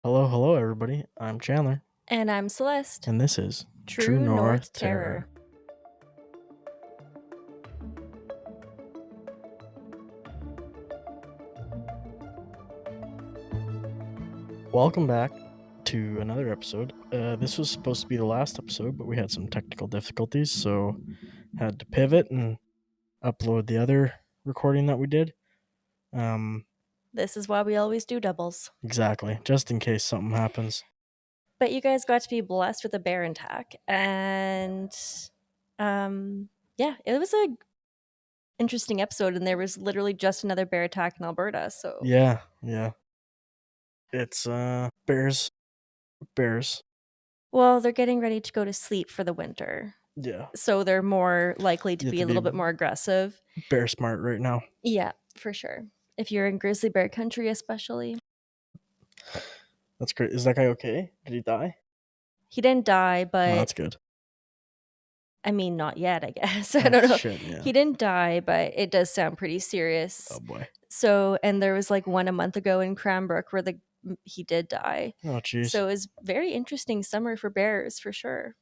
Hello, everybody. I'm Chandler, And I'm Celeste. and this is True North Terror. Welcome back to another episode. This was supposed to be the last episode, but we had some technical difficulties, so had to pivot and upload the other recording that we did. This is why we always do doubles. Exactly, just in case something happens. But you guys got to be blessed with a bear attack, and yeah, it was a interesting episode, and there was literally just another bear attack in Alberta. So Yeah. It's bears. well, they're getting ready to go to sleep for the winter, Yeah, so they're more likely to You have be to a little be bit more aggressive. bear smart right now. Yeah, for sure. If you're in grizzly bear country, especially. That's great. Is that guy okay? Did he die? He didn't die, Oh, but that's good. I mean, not yet, I guess. I Oh, don't know. shit, yeah. He didn't die, but it does sound pretty serious. Oh boy. So, and there was like one a month ago in Cranbrook where he did die. Oh jeez. So it was very interesting summer for bears for sure.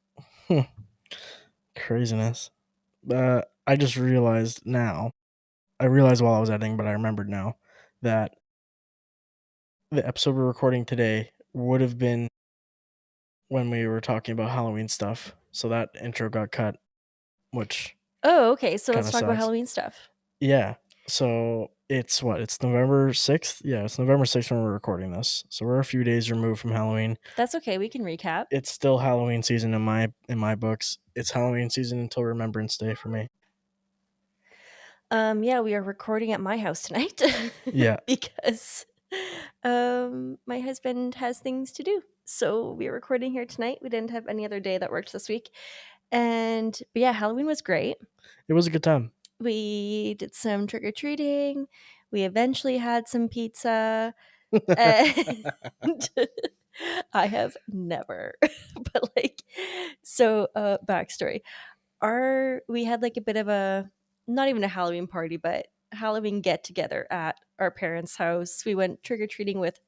Craziness. I just realized now. I realized while I was editing, but I remembered now that the episode we're recording today would have been when we were talking about Halloween stuff. So that intro got cut, which Oh, okay. So let's Kinda talk about sucks. Halloween stuff. yeah. So it's what? It's November 6th? Yeah, it's November 6th when we're recording this. So we're a few days removed from Halloween. That's okay. We can recap. It's still Halloween season in my books. It's Halloween season until Remembrance Day for me. Yeah, we are recording at my house tonight. Yeah. Because my husband has things to do. So we're recording here tonight. We didn't have any other day that worked this week. But yeah, Halloween was great. It was a good time. We did some trick-or-treating. We eventually had some pizza. And I have never. But backstory. We had like a bit of a, not even a Halloween party, but Halloween get together at our parents' house. We went trick-or-treating with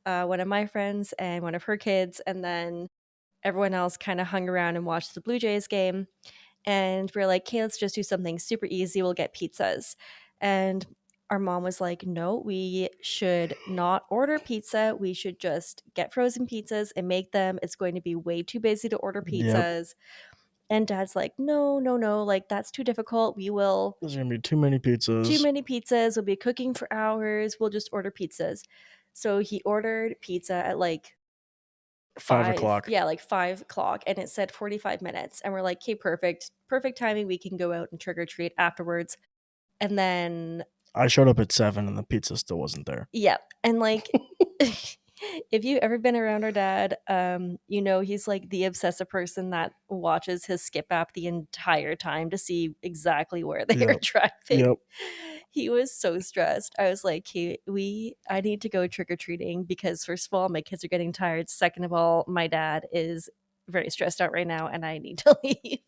one of my friends and one of her kids, and then everyone else kind of hung around and watched the Blue Jays game. And we're like, okay, let's just do something super easy. We'll get pizzas. And our mom was like, no, we should not order pizza. We should just get frozen pizzas and make them. It's going to be way too busy to order Yep. pizzas. And dad's like, no, like that's too difficult. There's gonna be too many pizzas. We'll be cooking for hours. We'll just order pizzas. So he ordered pizza at like 5 o'clock. Yeah, like 5 o'clock, and it said 45 minutes. And we're like, okay, perfect timing. We can go out and trick or treat afterwards. And then I showed up at 7 and the pizza still wasn't there. yeah, and like if you've ever been around our dad, you know he's like the obsessive person that watches his skip app the entire time to see exactly where they are driving. Yep. He was so stressed. I was like, hey, I need to go trick-or-treating because first of all, my kids are getting tired. Second of all, my dad is very stressed out right now and I need to leave.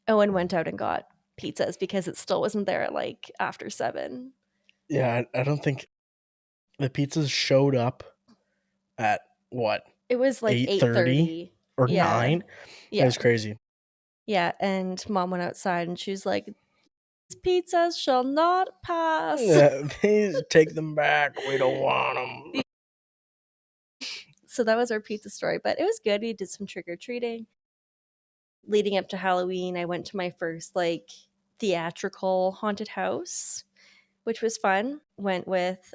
Owen went out and got pizzas because it still wasn't there at like after 7. Yeah, I don't think the pizzas showed up at what? It was like 8:30 or 9? Yeah. It was crazy. Yeah, and mom went outside and she was like, "These pizzas shall not pass." Yeah, please take them back. We don't want them. So that was our pizza story, but it was good. We did some trick-or-treating. Leading up to Halloween, I went to my first like theatrical haunted house, which was fun. Went with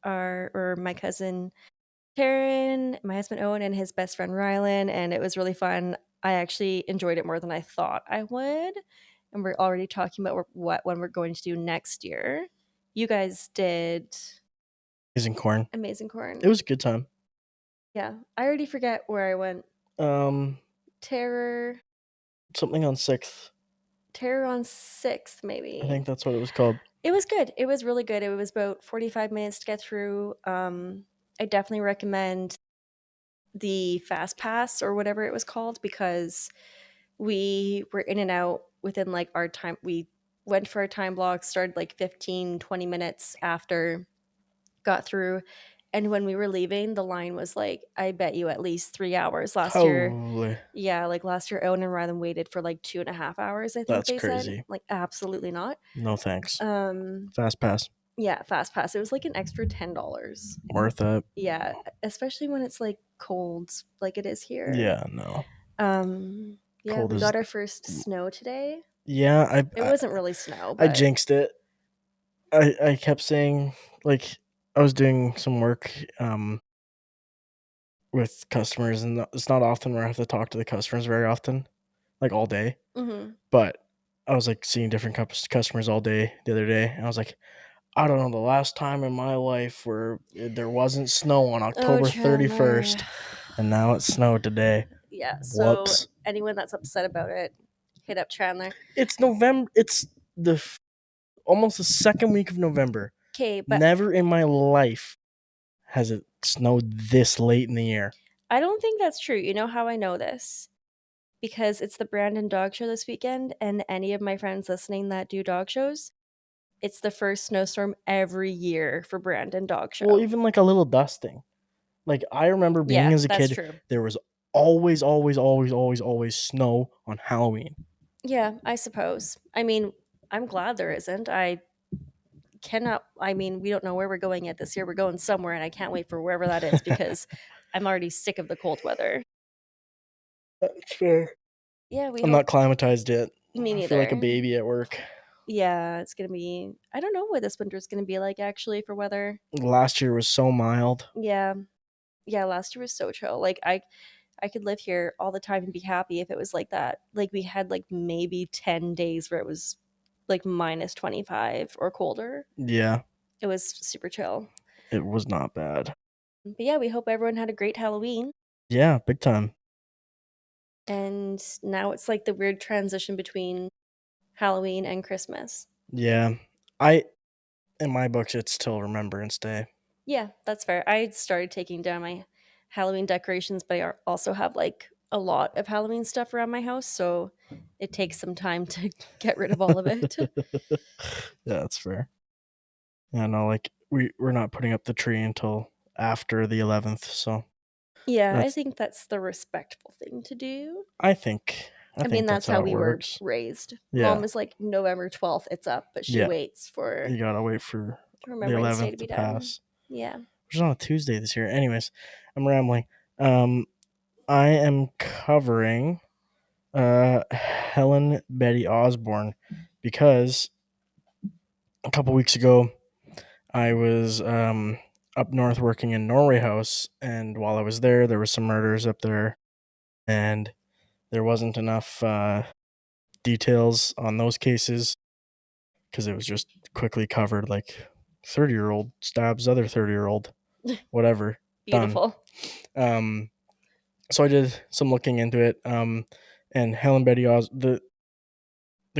my cousin Taryn, my husband Owen, and his best friend Rylan, and it was really fun. I actually enjoyed it more than I thought I would. And we're already talking about what one we're going to do next year. You guys did Amazing Corn. It was a good time. Yeah, I already forget where I went. Terror. Something on 6th. Terror on 6th, maybe. I think that's what it was called. It was good. It was really good. It was about 45 minutes to get through. I definitely recommend the Fast Pass or whatever it was called because we were in and out within like our time. We went for our time block, started like 15, 20 minutes after got through. And when we were leaving, the line was like, I bet you at least 3 hours last year. Holy, Yeah, like last year, Owen and Rylan waited for like 2.5 hours, I think that's they said. crazy. Like, absolutely not. No thanks. Um, Fast pass. yeah, fast pass. It was like an extra $10. Worth it. Yeah, especially when it's like cold, like it is here. Yeah, no. Yeah, Cold we is. got our first snow today. Yeah, It wasn't really snow, I but jinxed it. I kept saying, like, I was doing some work with customers, and it's not often where I have to talk to the customers very often, like all day. mhm. But I was like seeing different customers all day the other day, and I was like, I don't know the last time in my life where there wasn't snow on Oh, October Chandler. 31st, and now it snowed today. Yeah, so Whoops. anyone that's upset about it, hit up Chandler. It's November. It's almost the second week of November. Okay, but Never in my life has it snowed this late in the year. I don't think that's true. You know how I know this? Because it's the Brandon Dog Show this weekend, and any of my friends listening that do dog shows, it's the first snowstorm every year for Brandon Dog Well, Show. even like a little dusting. Like I remember being Yeah, as a that's kid, true. there was always snow on Halloween. Yeah, I suppose. I mean, I'm glad there isn't. I mean, we don't know where we're going yet this year. We're going somewhere, and I can't wait for wherever that is because I'm already sick of the cold weather. That's fair. Yeah, we I'm hope. not climatized yet. Me I feel like a neither. baby at work. Yeah, it's gonna be. I don't know what this winter's gonna be like actually for weather. Last year was so mild. Yeah, yeah. Last year was so chill. Like I could live here all the time and be happy if it was like that. Like we had like maybe 10 days where it was like -25 or colder. Yeah, It was super chill. it was not bad. But yeah, we hope everyone had a great Halloween. Yeah, big time. And now it's like the weird transition between Halloween and Christmas. Yeah, I in my books it's still Remembrance Day. Yeah, that's fair. I started taking down my Halloween decorations, but I also have like a lot of Halloween stuff around my house, so it takes some time to get rid of all of it. Yeah, that's fair. Yeah, no, like we're not putting up the tree until after the 11th, so Yeah, I that's think that's the respectful thing to do. I think I I mean, think that's that's how how it we were works. raised. Mom Yeah, was like November 12th, it's up, but she yeah. waits for You gotta wait for the Remembrance Day to 11th be to done. pass, Yeah. which is on a Tuesday this year. Anyways, I'm rambling. Um, I am covering Helen Betty Osborne because a couple weeks ago I was up north working in Norway House, and while I was there, there was some murders up there, and there wasn't enough details on those cases because it was just quickly covered, like 30-year-old stabs other 30-year-old, whatever, done. Beautiful. So I did some looking into it, and Helen Betty the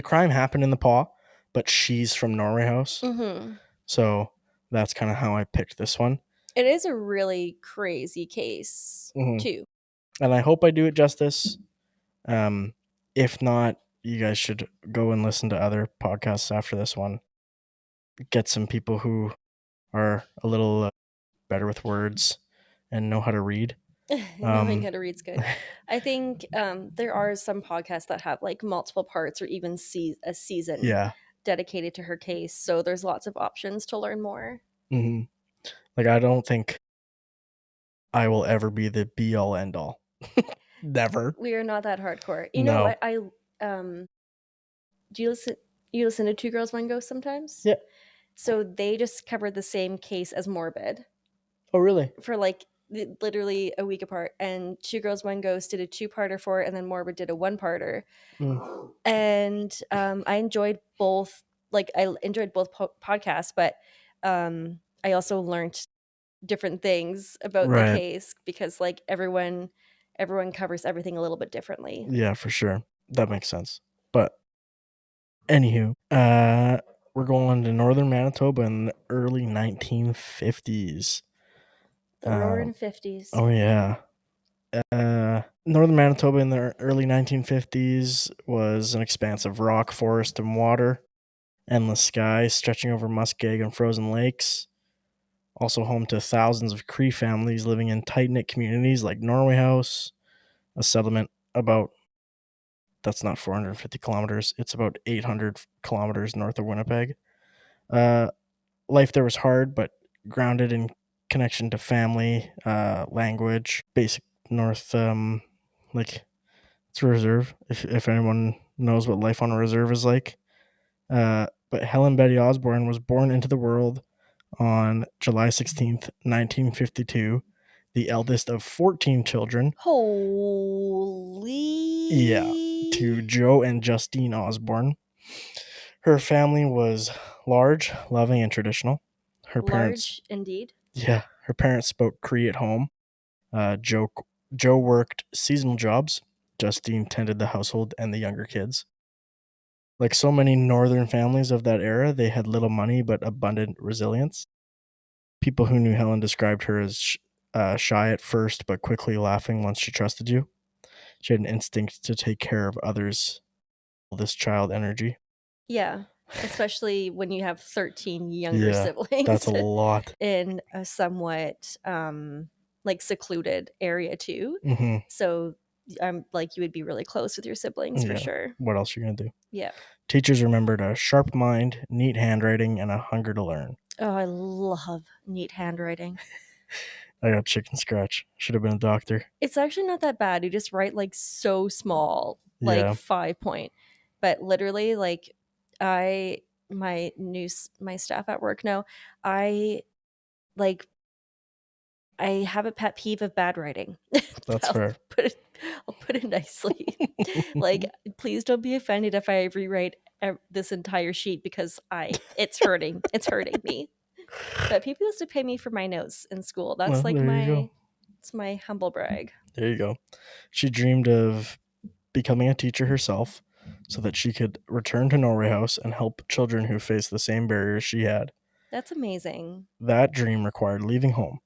crime happened in the paw, but she's from Norway House, Mhm. so that's kind of how I picked this one. It is a really crazy case, Mhm. too. And I hope I do it justice. If not, you guys should go and listen to other podcasts after this one. Get some people who are a little better with words and know how to read. Knowing Um, how to read's good. I think there are some podcasts that have like multiple parts or even a season yeah. dedicated to her case. So there's lots of options to learn more. Hmm. Like I don't think I will ever be the be all end all. Never. We are not that hardcore. You know No. what? I do you listen to Two Girls One Ghost sometimes? Yeah. So they just covered the same case as Morbid Oh, really? for like literally a week apart, and Two Girls One Ghost did a two-parter for it, and then Morbid did a one-parter. Mm. And I enjoyed both. Like I enjoyed both podcasts, but I also learned different things about the Right. case because like everyone covers everything a little bit differently. Yeah, for sure. That makes sense. But anywho, we're going to northern Manitoba in the early 1950s. The Um, Roaring 50s. oh yeah. Northern Manitoba in the early 1950s was an expanse of rock, forest, and water, endless skies stretching over muskeg and frozen lakes. Also home to thousands of Cree families living in tight-knit communities like Norway House, a settlement about that's not 450 kilometers. It's about 800 kilometers north of Winnipeg. Uh, Life there was hard, but grounded in connection to family, language, basic North, like it's a reserve. If anyone knows what life on a reserve is like, but Helen Betty Osborne was born into the world on July 16th, 1952, the eldest of 14 children. Yeah, to Holy. Joe and Justine Osborne. Her family was large, loving, and traditional. Her parents, Large indeed. yeah, her parents spoke Cree at home. Uh, Joe, Joe worked seasonal jobs. Justine tended the household and the younger kids. Like so many northern families of that era, they had little money but abundant resilience. People who knew Helen described her as shy at first, but quickly laughing once she trusted you. She had an instinct to take care of others. This child energy. Yeah, especially when you have 13 younger Yeah, that's siblings a lot. in a somewhat like secluded area too. Hmm. So like you would be really close with your siblings for Yeah. sure. What else are you gonna do? Yeah. Teachers remembered a sharp mind, neat handwriting, and a hunger to learn. Oh, I love neat handwriting. I got chicken scratch. Should have been a doctor. It's actually not that bad. You just write like so small, like Yeah, 5 point. But literally, like I my staff at work know, I like I have a pet peeve of bad writing. that's I'll fair. put it I'll put it nicely. Like, please don't be offended if I rewrite this entire sheet because I it's hurting. It's hurting me. But people used to pay me for my notes in school. That's Well, like there you go. it's my humble brag. There you go. She dreamed of becoming a teacher herself so that she could return to Norway House and help children who face the same barriers she had. That's amazing. That dream required leaving home.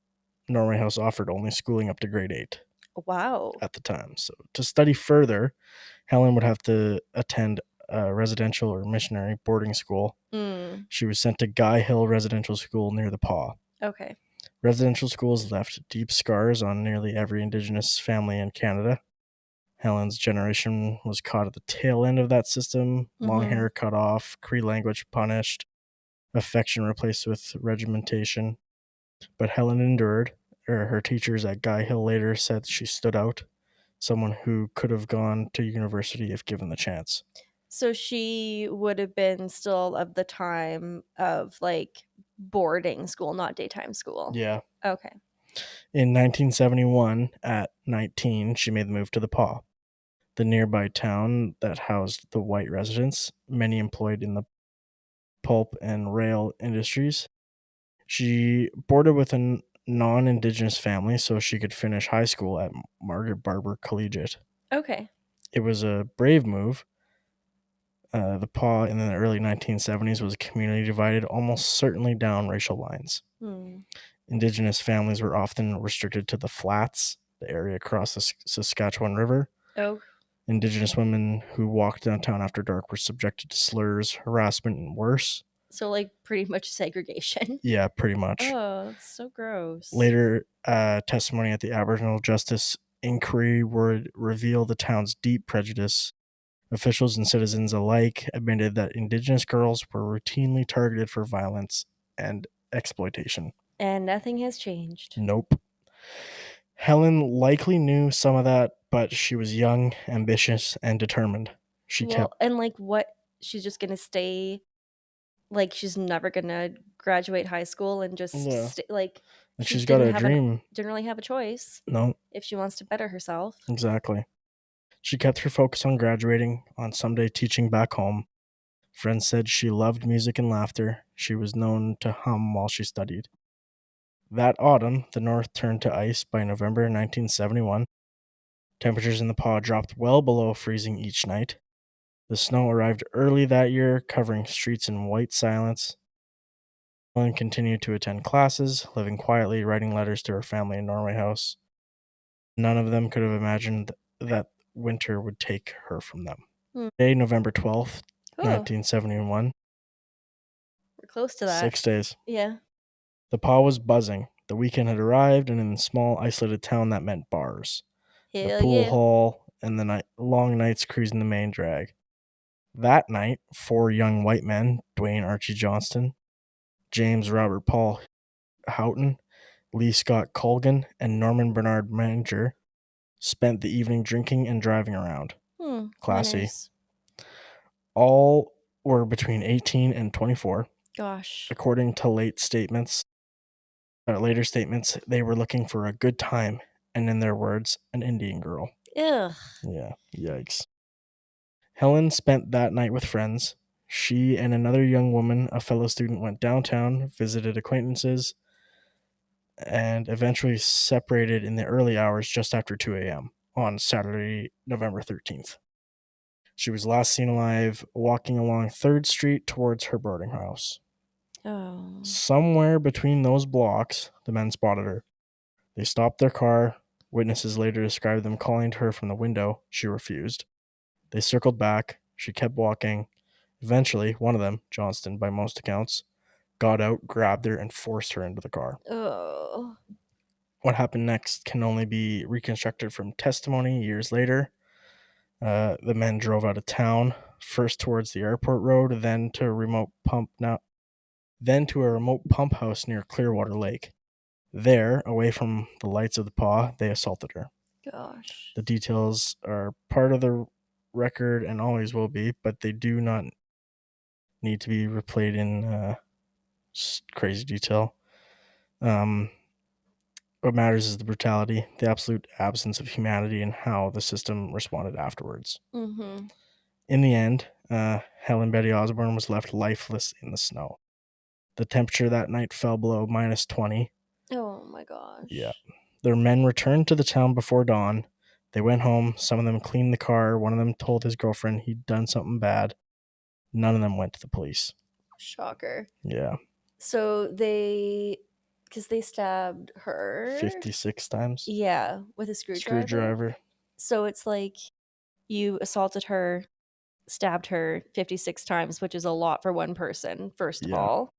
Norway House offered only schooling up to grade 8 Wow. at the time. So to study further, Helen would have to attend a residential or missionary boarding school. Mm, She was sent to Guy Hill Residential School near the Paw. okay. Residential schools left deep scars on nearly every Indigenous family in Canada. Helen's generation was caught at the tail end of that system, long Mm-hmm. hair cut off, Cree language punished, affection replaced with regimentation. But Helen endured. Her teachers at Guy Hill later said she stood out, someone who could have gone to university if given the chance. So she would have been still of the time of like boarding school, not daytime school. Yeah. Okay. In 1971, at 19, she made the move to the Paw, the nearby town that housed the white residents, many employed in the pulp and rail industries. She boarded with a non Indigenous family so she could finish high school at Margaret Barber Collegiate. Okay. It was a brave move. The Paw in the early 1970s was a community divided almost certainly down racial lines. Hmm. Indigenous families were often restricted to the flats, the area across the Saskatchewan River. Oh, Indigenous women who walked downtown after dark were subjected to slurs, harassment, and worse. so like pretty much segregation. Yeah, pretty much. Oh, it's so gross. Later testimony at the Aboriginal Justice Inquiry would reveal the town's deep prejudice. Officials and citizens alike admitted that Indigenous girls were routinely targeted for violence and exploitation. And nothing has changed. Nope. Helen likely knew some of that, but she was young, ambitious, and determined. She Well, kept, and like what she's just gonna stay like she's never gonna graduate high school and just yeah, stay like and she she's got a dream. didn't really have a choice No, if she wants to better herself. exactly. She kept her focus on graduating, on someday teaching back home. Friends said she loved music and laughter. She was known to hum while she studied. That autumn, the North turned to ice by November 1971. Temperatures in the Paw dropped well below freezing each night. The snow arrived early that year, covering streets in white silence. Helen continued to attend classes, living quietly, writing letters to her family in Norway House. None of them could have imagined that winter would take her from them. Hmm. Day, November 12th, Oh, 1971, we're close to that. 6 days. Yeah. The paw was buzzing. The weekend had arrived, and in the small, isolated town, that meant bars, the Hell pool yeah. hall, and the long nights cruising the main drag. That night, 4 young white men, Dwayne Archie Johnston, James Robert Paul Houghton, Lee Scott Colgan, and Norman Bernard Manger, spent the evening drinking and driving around. Classy. Winners. All were between 18 and 24. Gosh. According to later statements, they were looking for a good time, and in their words, an Indian girl. Ugh. Yeah, yikes. Helen spent that night with friends. She and another young woman, a fellow student, went downtown, visited acquaintances, and eventually separated in the early hours just after 2 a.m. on Saturday, November 13th. She was last seen alive walking along 3rd Street towards her boarding house. Oh. Somewhere between those blocks, the men spotted her. They stopped their car. Witnesses later described them calling to her from the window. She refused. They circled back. She kept walking. Eventually, one of them, Johnston by most accounts, got out, grabbed her, and forced her into the car. Oh. What happened next can only be reconstructed from testimony years later. The men drove out of town, first towards the airport road, then to a remote pump house near Clearwater Lake. There, away from the lights of the paw, they assaulted her. Gosh. The details are part of the record and always will be, but they do not need to be replayed in crazy detail. What matters is the brutality, the absolute absence of humanity, and how the system responded afterwards. Mm-hmm. In the end, Helen Betty Osborne was left lifeless in the snow. The temperature that night fell below -20. Oh my gosh. Yeah. Their men returned to the town before dawn. They went home. Some of them cleaned the car. One of them told his girlfriend he'd done something bad. None of them went to the police. Shocker. Yeah. So because they stabbed her 56 times. Yeah, with a screwdriver. Screwdriver. So it's like you assaulted her, stabbed her 56 times, which is a lot for one person, first of Yeah. all.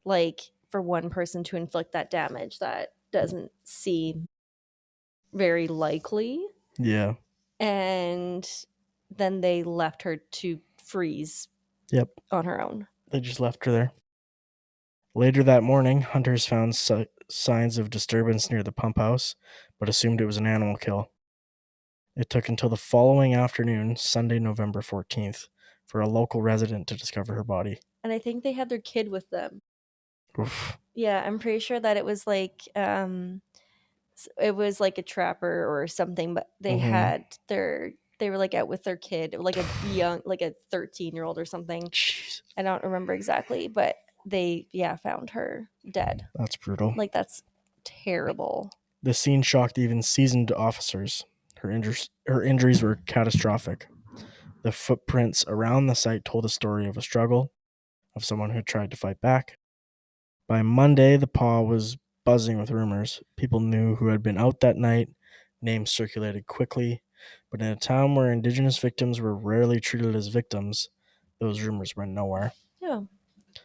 Like, for one person to inflict that damage, that doesn't seem very likely. Yeah. And then they left her to freeze Yep. on her own. They just left her there. Later that morning, hunters found signs of disturbance near the pump house, but assumed it was an animal kill. It took until the following afternoon, Sunday, November 14th, for a local resident to discover her body. And I think they had their kid with them. Oof. Yeah, I'm pretty sure that it was like a trapper or something, but they had they were like out with their kid, like a young, like a 13-year-old or something. Jeez. I don't remember exactly, but they found her dead. That's brutal. Like, that's terrible. The scene shocked even seasoned officers. Her injuries were catastrophic. The footprints around the site told a story of a struggle, of someone who tried to fight back. By Monday, the paw was buzzing with rumors. People knew who had been out that night. Names circulated quickly. But in a town where Indigenous victims were rarely treated as victims, those rumors went nowhere. Yeah,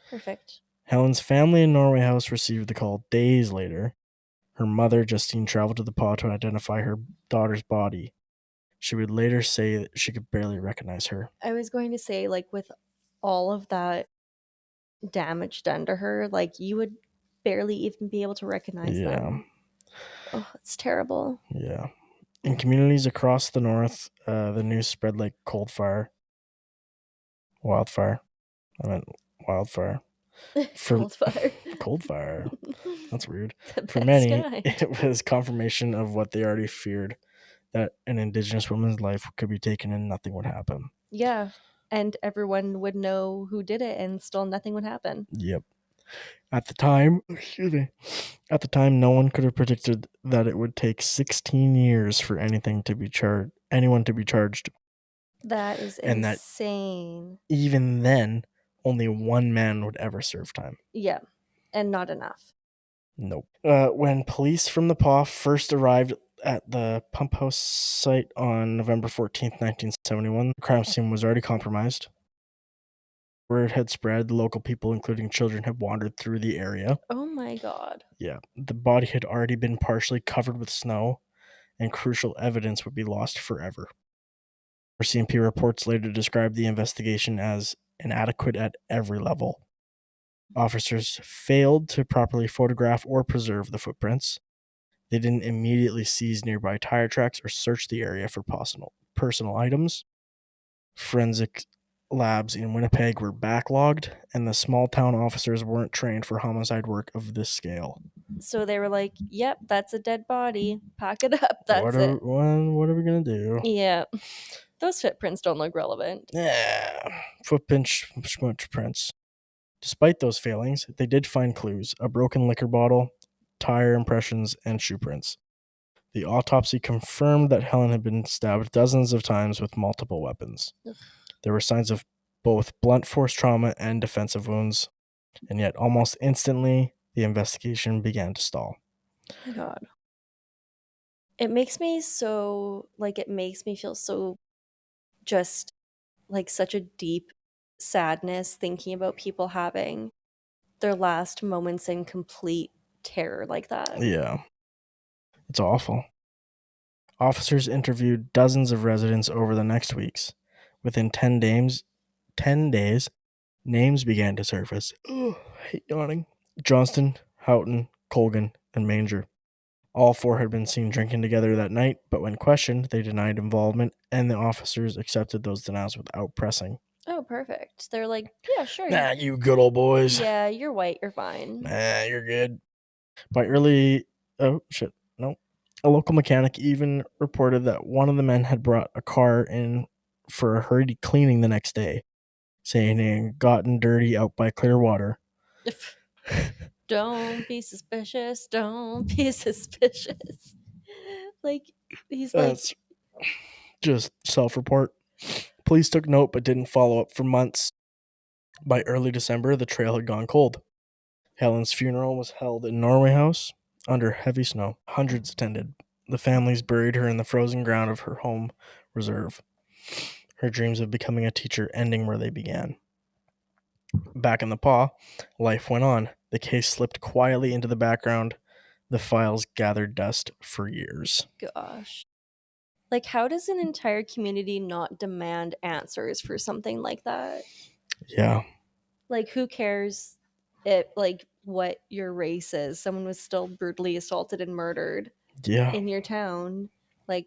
perfect. Helen's family in Norway House received the call days later. Her mother, Justine, traveled to the paw to identify her daughter's body. She would later say that she could barely recognize her. I was going to say, like, with all of that damage done to her, like, you would barely even be able to recognize them. Oh, it's terrible. Yeah. In communities across the north, the news spread like wildfire. I meant wildfire. Coldfire. Coldfire. That's weird. The For best many, kind. it was confirmation of what they already feared, that an Indigenous woman's life could be taken and nothing would happen. Yeah, and everyone would know who did it, and still nothing would happen. Yep. At the time, no one could have predicted that it would take 16 years for anyone to be charged. That is And that insane. even then, only one man would ever serve time. Yeah, and not enough. Nope. When police from the PAW first arrived at the pump house site on November 14th, 1971, the crime scene was already compromised. Word had spread, local people, including children, had wandered through the area. Oh my god. Yeah, the body had already been partially covered with snow, and crucial evidence would be lost forever. RCMP reports later described the investigation as inadequate at every level. Officers failed to properly photograph or preserve the footprints. They didn't immediately seize nearby tire tracks or search the area for personal items. Forensic labs in Winnipeg were backlogged, and the small town officers weren't trained for homicide work of this scale. So they were like, "Yep, that's a dead body. Pack it up. What That's are it." what are we gonna do? Yeah. Those footprints don't look relevant. Yeah, footprint prints. Despite those failings, they did find clues: a broken liquor bottle, tire impressions, and shoe prints. The autopsy confirmed that Helen had been stabbed dozens of times with multiple weapons. Ugh. There were signs of both blunt force trauma and defensive wounds, and yet almost instantly, the investigation began to stall. Oh my god. It makes me so it makes me feel so just like such a deep sadness thinking about people having their last moments in complete terror like that. Yeah, it's awful. Officers interviewed dozens of residents over the next weeks. Within 10 days, names began to surface. Oh, I hate yawning. Johnston, Houghton, Colgan, and Manger. All four had been seen drinking together that night, but when questioned, they denied involvement, and the officers accepted those denials without pressing. Oh, perfect. They're like, yeah, sure. Nah, you good old boys. Yeah, you're white. You're fine. Nah, you're good. By early. Oh, shit. No. A local mechanic even reported that one of the men had brought a car in for a hurried cleaning the next day, saying it had gotten dirty out by Clearwater. Don't be suspicious. Don't be suspicious. Like, he's like, That's just self-report. Police took note but didn't follow up for months. By early December, the trail had gone cold. Helen's funeral was held in Norway House under heavy snow. Hundreds attended. The families buried her in the frozen ground of her home reserve. Her dreams of becoming a teacher ending where they began. Back in the paw, life went on. The case slipped quietly into the background. The files gathered dust for years. gosh. Like, how does an entire community not demand answers for something like that? Yeah. Like, who cares what your race is? Someone was still brutally assaulted and murdered Yeah. in your town. Like,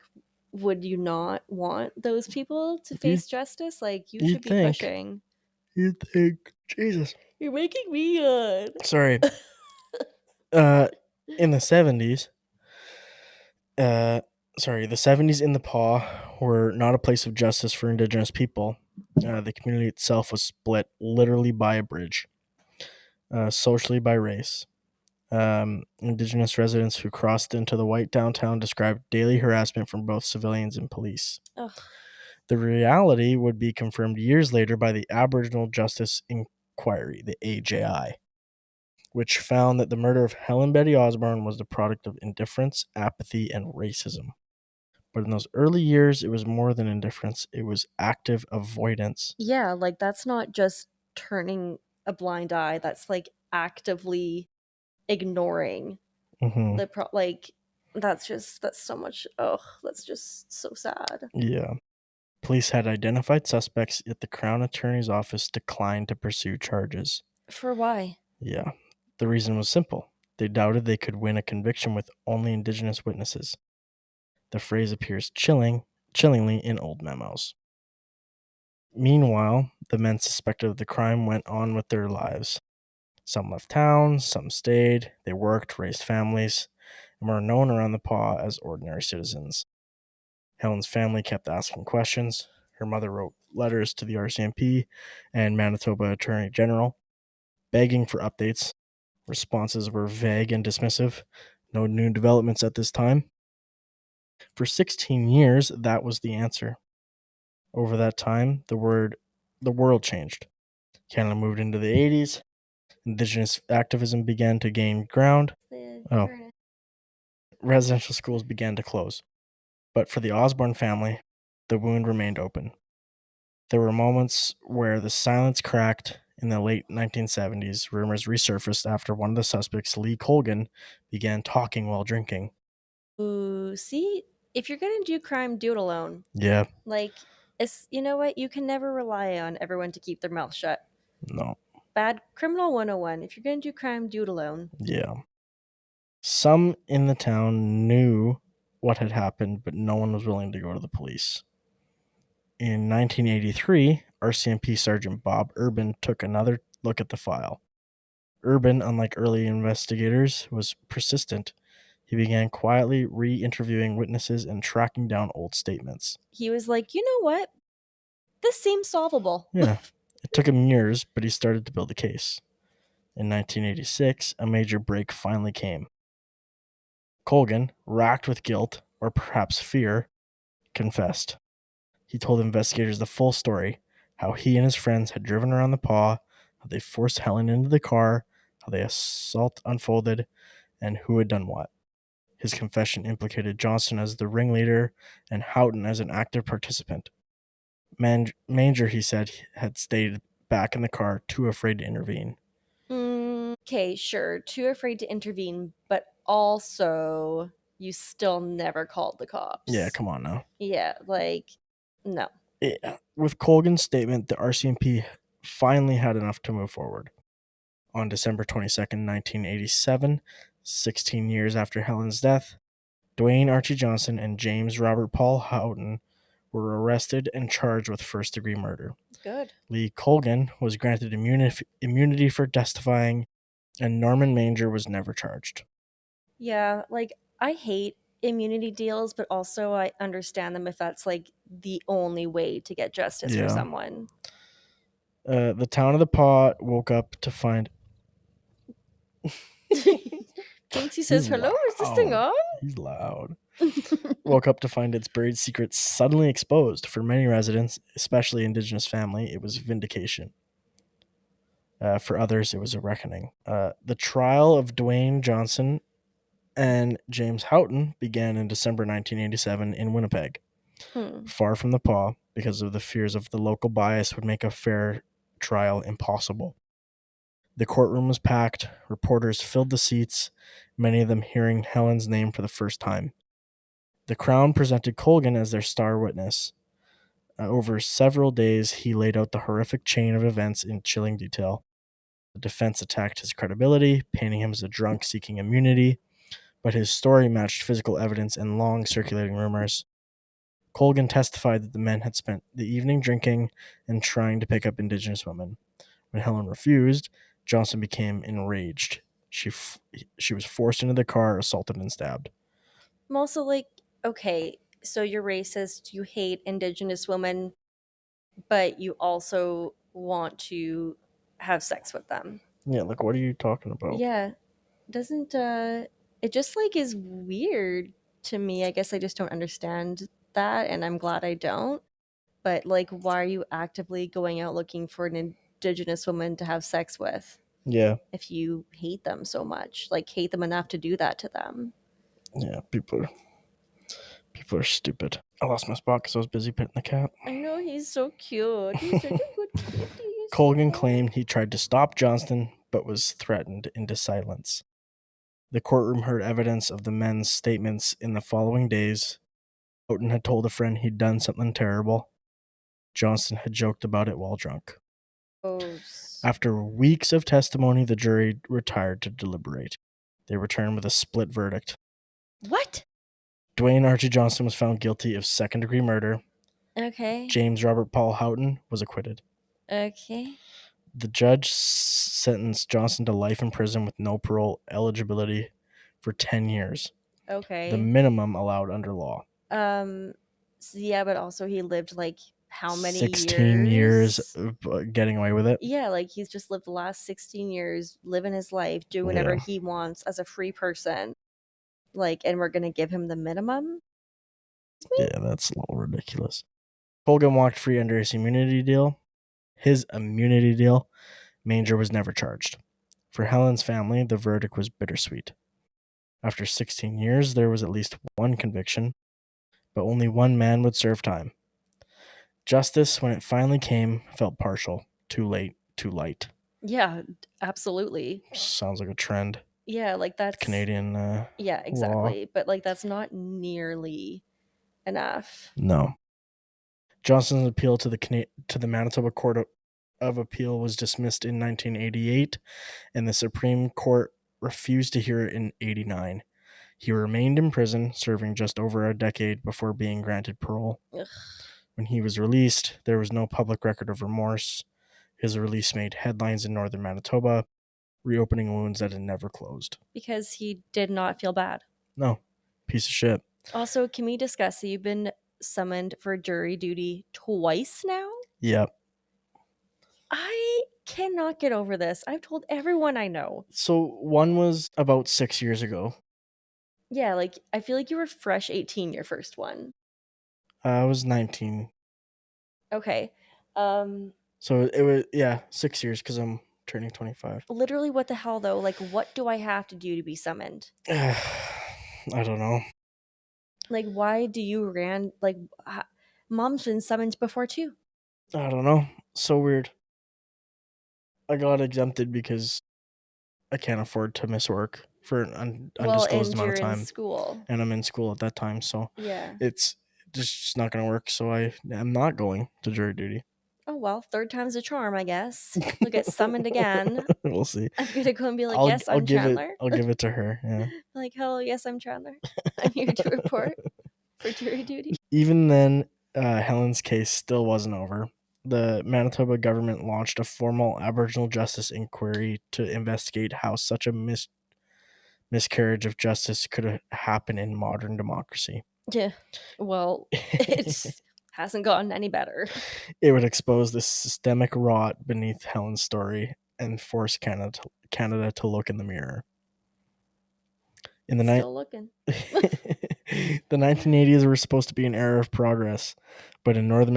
would you not want those people to face justice? Like, you should be pushing. You'd think. Jesus. You're making me yawn. Sorry. In the 70s, the 70s in the paw were not a place of justice for Indigenous people. The community itself was split literally by a bridge, socially by race. Indigenous residents who crossed into the white downtown described daily harassment from both civilians and police. Ugh. The reality would be confirmed years later by the Aboriginal Justice Inquiry, the AJI, which found that the murder of Helen Betty Osborne was the product of indifference, apathy, and racism. But in those early years, it was more than indifference, it was active avoidance. Yeah, like, that's not just turning a blind eye. That's like actively ignoring Mm-hmm. that's so much. That's just so sad. Yeah. Police had identified suspects, yet the Crown Attorney's Office declined to pursue charges. For why? Yeah. The reason was simple. They doubted they could win a conviction with only Indigenous witnesses. The phrase appears chillingly in old memos. Meanwhile, the men suspected of the crime went on with their lives. Some left town, some stayed, they worked, raised families, and were known around the paw as ordinary citizens. Helen's family kept asking questions. Her mother wrote letters to the RCMP and Manitoba Attorney General, begging for updates. Responses were vague and dismissive. No new developments at this time. For 16 years, that was the answer. Over that time, the world changed. Canada moved into the 80s. Indigenous activism began to gain ground. Residential schools began to close. But for the Osborne family, the wound remained open. There were moments where the silence cracked. In the late 1970s, rumors resurfaced after one of the suspects, Lee Colgan, began talking while drinking. Ooh, see, if you're gonna do crime, do it alone. Yeah, Like, it's, you know what? You can never rely on everyone to keep their mouth shut. no, Bad criminal 101. If you're gonna do crime, do it alone. yeah. Some in the town knew what had happened, but no one was willing to go to the police. In 1983, RCMP Sergeant Bob Urban took another look at the file. Urban, unlike early investigators, was persistent. He began quietly re interviewing witnesses and tracking down old statements. He was like, you know what? This seems solvable. Yeah, it took him years, but he started to build a case. In 1986, a major break finally came. Colgan, racked with guilt, or perhaps fear, confessed. He told investigators the full story, how he and his friends had driven around the paw, how they forced Helen into the car, how the assault unfolded, and who had done what. His confession implicated Johnson as the ringleader and Houghton as an active participant. Manger, he said, had stayed back in the car, too afraid to intervene. Okay, sure. Too afraid to intervene, but also you still never called the Yeah, cops. come on now. Yeah, like, no. With Colgan's statement, the RCMP finally had enough to move forward. On December 22nd, 1987, 16 years after Helen's death, Dwayne Archie Johnson and James Robert Paul Houghton were arrested and charged with first-degree murder. Good. Lee Colgan was granted immunity for testifying, and Norman Manger was never charged. Yeah, like, I hate immunity deals, but also I understand them if that's like the only way to get justice for Yeah. someone. The town of the Paw woke up to find. Jinxie says, He's hello, is this thing loud. on? He's loud. Woke up to find its buried secrets suddenly exposed. For many residents, especially Indigenous family, it was vindication. For others, it was a reckoning. The trial of Dwayne Johnson and James Houghton began in December 1987 in Winnipeg, far from the Paw, because of the fears of the local bias would make a fair trial impossible. The courtroom was packed, reporters filled the seats, many of them hearing Helen's name for the first time. The Crown presented Colgan as their star witness. Over several days, he laid out the horrific chain of events in chilling detail. The defense attacked his credibility, painting him as a drunk seeking immunity, but his story matched physical evidence and long circulating rumors. Colgan testified that the men had spent the evening drinking and trying to pick up Indigenous women. When Helen refused, Johnson became enraged. She was forced into the car, assaulted, and stabbed. I'm also like, okay, so you're racist, you hate Indigenous women, but you also want to have sex with them. Yeah, like, what are you talking about? Yeah, doesn't it just like is weird to me. I guess I just don't understand that, and I'm glad I don't. But like, why are you actively going out looking for an Indigenous woman to have sex with Yeah, if you hate them so much? Like, hate them enough to do that to them? yeah, people are stupid. I lost my spot because I was busy petting the cat. I know, he's so cute. He's such a good kitty. He's so Colgan good. claimed he tried to stop Johnston, but was threatened into silence. The courtroom heard evidence of the men's statements in the following days. Houghton had told a friend he'd done something terrible. Johnston had joked about it while drunk. Gross. After weeks of testimony, the jury retired to deliberate. They returned with a split verdict. What? Dwayne Archie Johnson was found guilty of second-degree murder. Okay. James Robert Paul Houghton was acquitted. Okay. The judge sentenced Johnson to life in prison with no parole eligibility for 10 years, the Okay. minimum allowed under law. Yeah, but also he lived like how many 16 years years? of getting away with it. Yeah, like he's just lived the last 16 years living his life, doing whatever Yeah, he wants as a free person. Like, and we're gonna give him the minimum? yeah, that's a little ridiculous. Colgan walked free under his immunity deal. Manger was never charged. For Helen's family, the verdict was bittersweet. After 16 years, there was at least one conviction, but only one man would serve time. Justice, when it finally came, felt partial. Too late, too light. Yeah, absolutely. Sounds like a trend. Yeah, like that's Canadian yeah, law. exactly. But like that's not nearly enough No. Johnson's appeal to the Manitoba Court of Appeal was dismissed in 1988, and the Supreme Court refused to hear it in 89. He remained in prison, serving just over a decade before being granted parole. Ugh, When he was released, there was no public record of remorse. His release made headlines in northern Manitoba, reopening wounds that had never closed. because he did not feel bad. No, piece of shit. Also, can we discuss that you've been summoned for jury duty twice now? Yep. I cannot get over this. I've told everyone I know. So one was about 6 years ago. Yeah, like I feel like you were fresh 18 your first one. I was 19. Okay. So it was, 6 years because I'm turning 25. Literally what the hell though? Like what do I have to do to be summoned? I don't know. Like why do you ran like mom's been summoned before too. I don't know. So weird. I got exempted because I can't afford to miss work for an Well, undisclosed and amount of you're in time, school. and I'm in school at that time, so Yeah. it's just not going to work. So I am not going to jury duty. Oh well, third time's a charm, I guess. You'll get summoned again. We'll see. I'm gonna go and be like, I'll yes, I'll I'm give it Chandler. I'll give it to her. Yeah. Like, hello, yes, I'm Chandler. I'm here to report for jury duty. Even then, Helen's case still wasn't over. The Manitoba government launched a formal Aboriginal justice inquiry to investigate how such a miscarriage of justice could happen in modern democracy. Yeah. Well, it hasn't gotten any better. It would expose the systemic rot beneath Helen's story and force Canada to look in the mirror. In the night, Still looking. the 1980s were supposed to be an era of progress, but in northern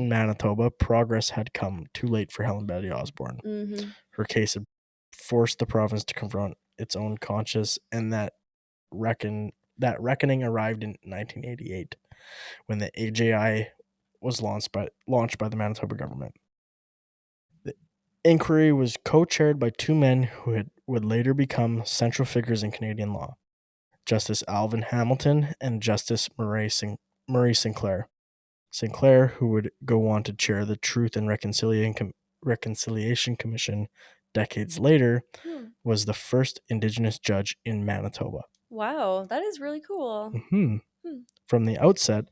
Manitoba, progress had come too late for Helen Betty Osborne. Mm-hmm. Her case had forced the province to confront its own conscience, and that reckoning arrived in 1988 when the AJI was launched by the Manitoba government. The inquiry was co-chaired by two men who would later become central figures in Canadian law, Justice Alvin Hamilton and Justice Murray Sinclair. Sinclair, who would go on to chair the Truth and Reconciliation Commission decades later, was the first Indigenous judge in Manitoba. Wow, that is really cool. From the outset,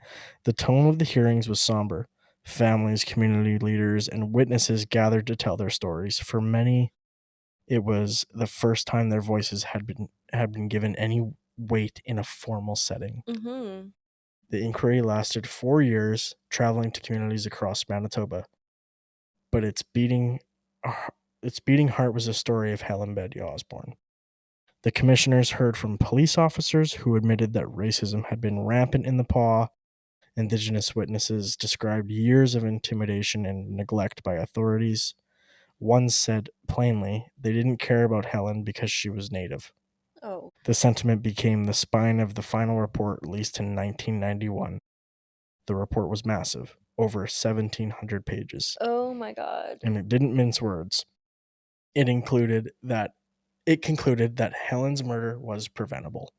the tone of the hearings was somber. Families, community leaders, and witnesses gathered to tell their stories. For many, it was the first time their voices had been given any weight in a formal setting. Mm-hmm. The inquiry lasted 4 years, traveling to communities across Manitoba. But its beating heart was the story of Helen Betty Osborne. The commissioners heard from police officers who admitted that racism had been rampant in the PAW. Indigenous witnesses described years of intimidation and neglect by authorities. One said plainly they didn't care about Helen because she was Native. Oh. The sentiment became the spine of the final report released in 1991. The report was massive, over 1,700 pages, Oh my god. and it didn't mince words. It concluded that Helen's murder was preventable,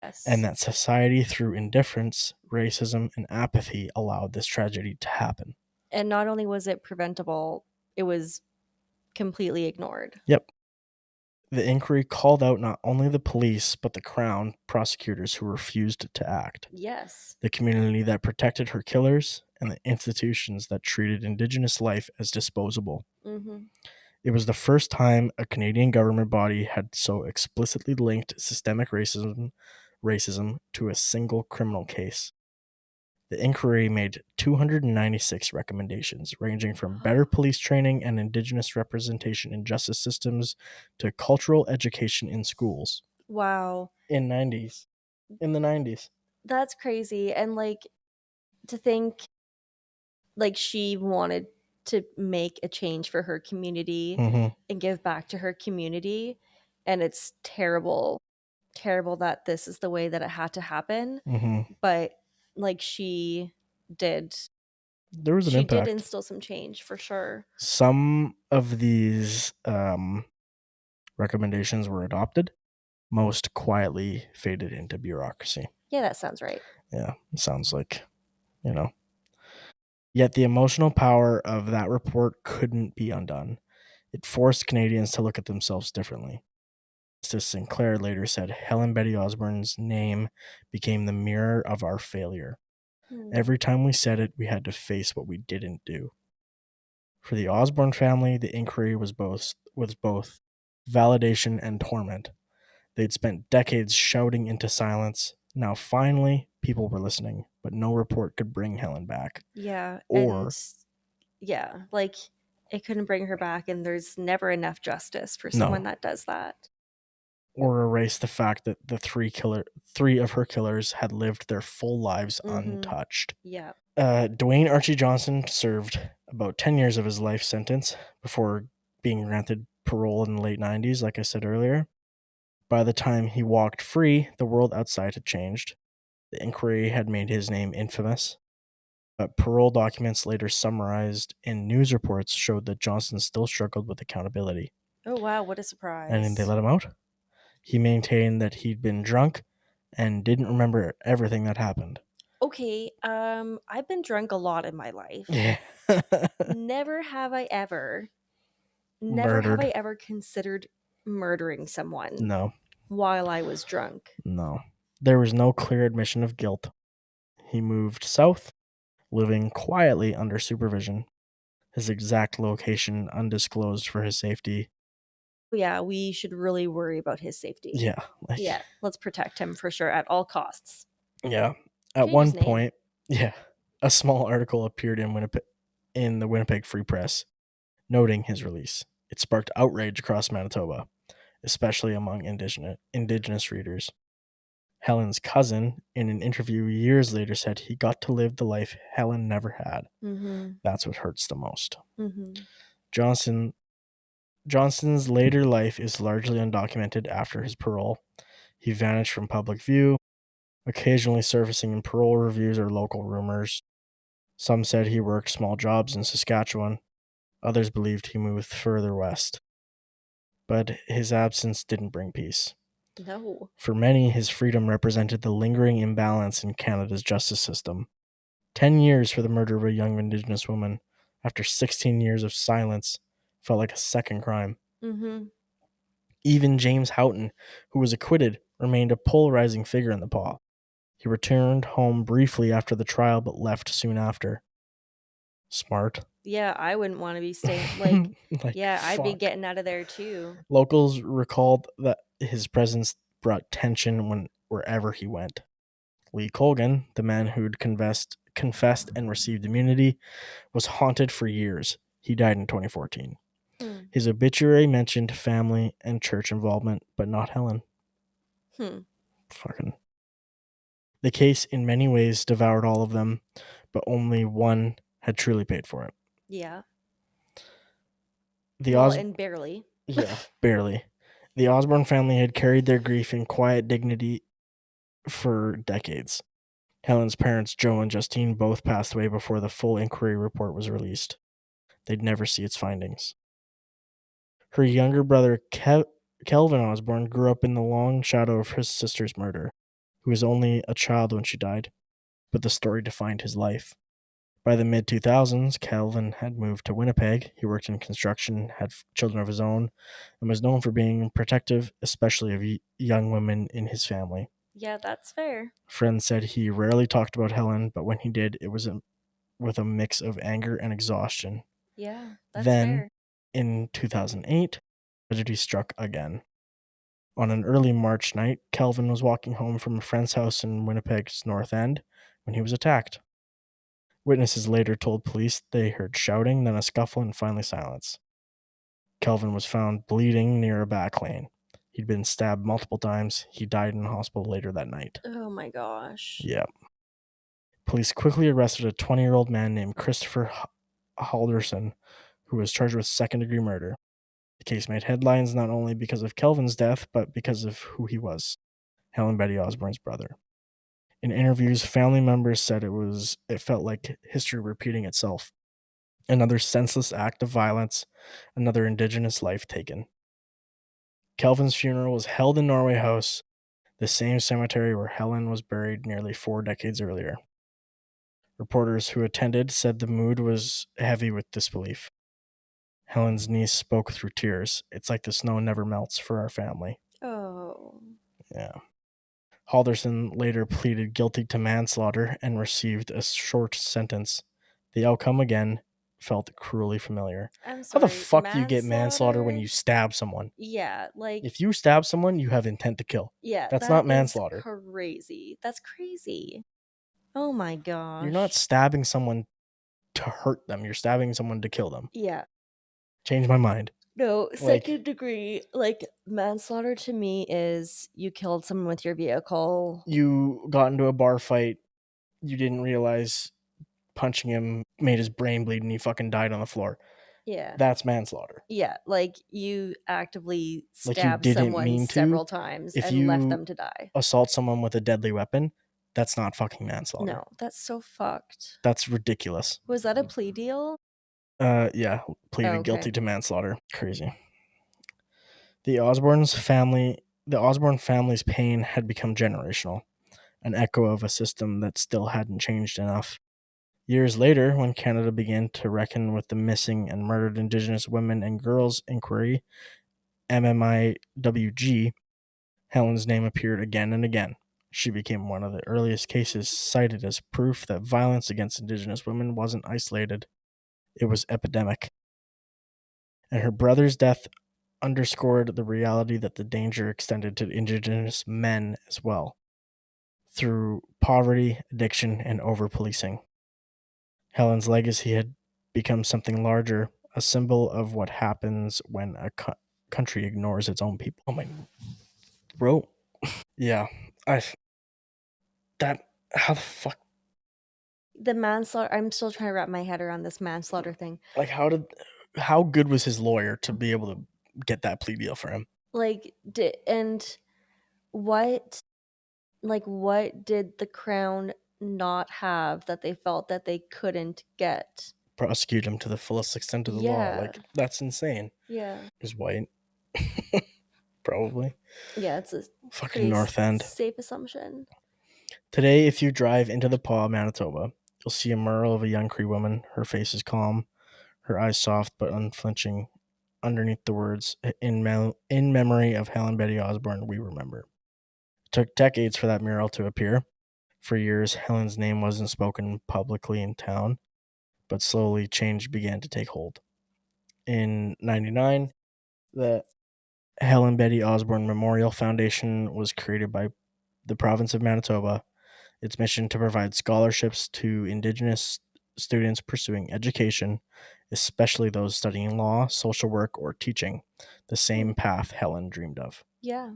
Yes. and that society, through indifference, racism, and apathy, allowed this tragedy to happen. And not only was it preventable, it was completely ignored. Yep. The inquiry called out not only the police, but the Crown prosecutors who refused to act. Yes. The community that protected her killers, and the institutions that treated Indigenous life as disposable. Mm-hmm. It was the first time a Canadian government body had so explicitly linked systemic racism to a single criminal case. The inquiry made 296 recommendations, ranging from better police training and Indigenous representation in justice systems to cultural education in schools. Wow. In the 90s. That's crazy. And like to think like she wanted to make a change for her community and give back to her community. And it's terrible that this is the way that it had to happen. But like did. There was an She did impact. instill some change for sure. Some of these recommendations were adopted, most quietly faded into bureaucracy. Yeah, that sounds right. Yeah, it sounds like, you know. Yet the emotional power of that report couldn't be undone. It forced Canadians to look at themselves differently. Justice Sinclair later said Helen Betty Osborne's name became the mirror of our failure. Hmm. Every time we said it, we had to face what we didn't do. For the Osborne family, the inquiry was both validation and torment. They'd spent decades shouting into silence. Now, finally, people were listening, but no report could bring Helen back. Yeah, and Or, yeah, like it couldn't bring her back, and there's never enough justice for no, someone that does that. or erase the fact that the three of her killers had lived their full lives Mm-hmm. untouched. Yeah. Dwayne Archie Johnson served about 10 years of his life sentence before being granted parole in the late 90s, like I said earlier. By the time he walked free, the world outside had changed. The inquiry had made his name infamous, but parole documents later summarized in news reports showed that Johnson still struggled with accountability. Oh wow, what a And they surprise. let him out. He maintained that he'd been drunk and didn't remember everything that happened. Okay, I've been drunk a lot in my life. Yeah. Never have I ever, never have I Murdered. ever considered murdering someone No, while I was drunk. no. There was no clear admission of guilt. He moved south, living quietly under supervision, his exact location undisclosed for his safety. Yeah, we should really worry about his safety. Yeah, like, Yeah, let's protect him for sure at all costs. yeah. At Change one his name. point, yeah, a small article appeared in the Winnipeg Free Press noting his release. It sparked outrage across Manitoba, especially among indigenous readers. Helen's cousin, in an interview years later, said he got to live the life Helen never had. Mm-hmm. That's what hurts the most. Mm-hmm. Johnson Johnson's later life is largely undocumented after his parole. He vanished from public view, occasionally surfacing in parole reviews or local rumors. Some said he worked small jobs in Saskatchewan. Others believed he moved further west. But his absence didn't bring peace. No. For many, his freedom represented the lingering imbalance in Canada's justice system. 10 years for the murder of a young Indigenous woman, after 16 years of silence, felt like a second crime. Mm-hmm. Even James Houghton, who was acquitted, remained a polarizing figure in the paw. He returned home briefly after the trial but left soon after. Smart. Yeah, I wouldn't want to be staying like Like, yeah, I'd be fuck. getting out of there too. Locals recalled that his presence brought tension wherever he went. Lee Colgan, the man who'd confessed and received immunity, was haunted for years. He died in 2014. Hmm. His obituary mentioned family and church involvement, but not Helen. Hmm. Fucking. The case, in many ways, devoured all of them, but only one had truly paid for it. Yeah. The Well, Os, and barely. yeah, barely. The Osborne family had carried their grief in quiet dignity for decades. Helen's parents, Joe and Justine, both passed away before the full inquiry report was released. They'd never see its findings. Her younger brother, Kelvin Osborne, grew up in the long shadow of his sister's murder, who was only a child when she died, but the story defined his life. By the mid 2000s, Kelvin had moved to Winnipeg. He worked in construction, had children of his own, and was known for being protective, especially of young women in his family. Yeah, that's fair. Friends said he rarely talked about Helen, but when he did, it was with a mix of anger and exhaustion. Yeah, that's Then, fair. in 2008, tragedy struck again. On an early March night, Kelvin was walking home from a friend's house in Winnipeg's North End when he was attacked. Witnesses later told police they heard shouting, then a scuffle, and finally silence. Kelvin was found bleeding near a back lane. He'd been stabbed multiple times. He died in a hospital later that night. Oh my gosh. Yeah. Police quickly arrested a 20-year-old man named Christopher Halderson, who was charged with second-degree murder. The case made headlines not only because of Kelvin's death, but because of who he was, Helen Betty Osborne's brother. In interviews, family members said it felt like history repeating itself. Another senseless act of violence, another Indigenous life taken. Kelvin's funeral was held in Norway House, the same cemetery where Helen was buried nearly 4 decades earlier. Reporters who attended said the mood was heavy with disbelief. Helen's niece spoke through tears. It's like the snow never melts for our family. Oh, Yeah. Halderson later pleaded guilty to manslaughter and received a short sentence. The outcome again felt cruelly familiar. I'm How the sorry. fuck do you get manslaughter when Manslaughter? you stab someone? Yeah, like, If you stab someone, you have intent to kill. yeah, That's that not is manslaughter. crazy. That's crazy. Oh my You're not gosh. stabbing someone to hurt them. You're stabbing someone to kill them. Yeah. Change my mind. No, Like, second degree, like manslaughter to me is you killed someone with your vehicle. you got into a bar fight, you didn't realize punching him made his brain bleed and he fucking died on the floor. Yeah. That's manslaughter. Yeah, like you actively Like, you stabbed didn't someone mean to. several times If and left you them to die. assault someone with a deadly weapon, that's not fucking manslaughter. No, that's so fucked. That's ridiculous. Was that a plea deal? Yeah, Oh, pleaded okay. guilty to manslaughter. Crazy. The Osborne family's pain had become generational, an echo of a system that still hadn't changed enough. Years later, when Canada began to reckon with the missing and murdered Indigenous women and girls inquiry, MMIWG, Helen's name appeared again and again. She became one of the earliest cases cited as proof that violence against Indigenous women wasn't isolated, it was epidemic. And her brother's death underscored the reality that the danger extended to Indigenous men as well, through poverty, addiction, and over policing. Helen's legacy had become something larger, a symbol of what happens when a country ignores its own people. Oh my throat. Yeah, I that how the fuck, The manslaughter, I'm still trying to wrap my head around this manslaughter thing. like, how good was his lawyer to be able to get that plea deal for him? Like, and what, like, what did the crown not have that they felt that they couldn't get? Prosecute him to the fullest extent of the law. Yeah. Like, that's insane. Yeah. He's white. Probably. Yeah, it's a Fucking pretty North End. safe assumption. Today, if you drive into the Paw, Manitoba, you'll see a mural of a young Cree woman. Her face is calm, her eyes soft but unflinching. Underneath the words, in memory of Helen Betty Osborne, we remember. It took decades for that mural to appear. For years, Helen's name wasn't spoken publicly in town, but slowly change began to take hold. In 99, the Helen Betty Osborne Memorial Foundation was created by the province of Manitoba. Its mission to provide scholarships to Indigenous students pursuing education, especially those studying law, social work, or teaching, the same path Helen dreamed of. Yeah.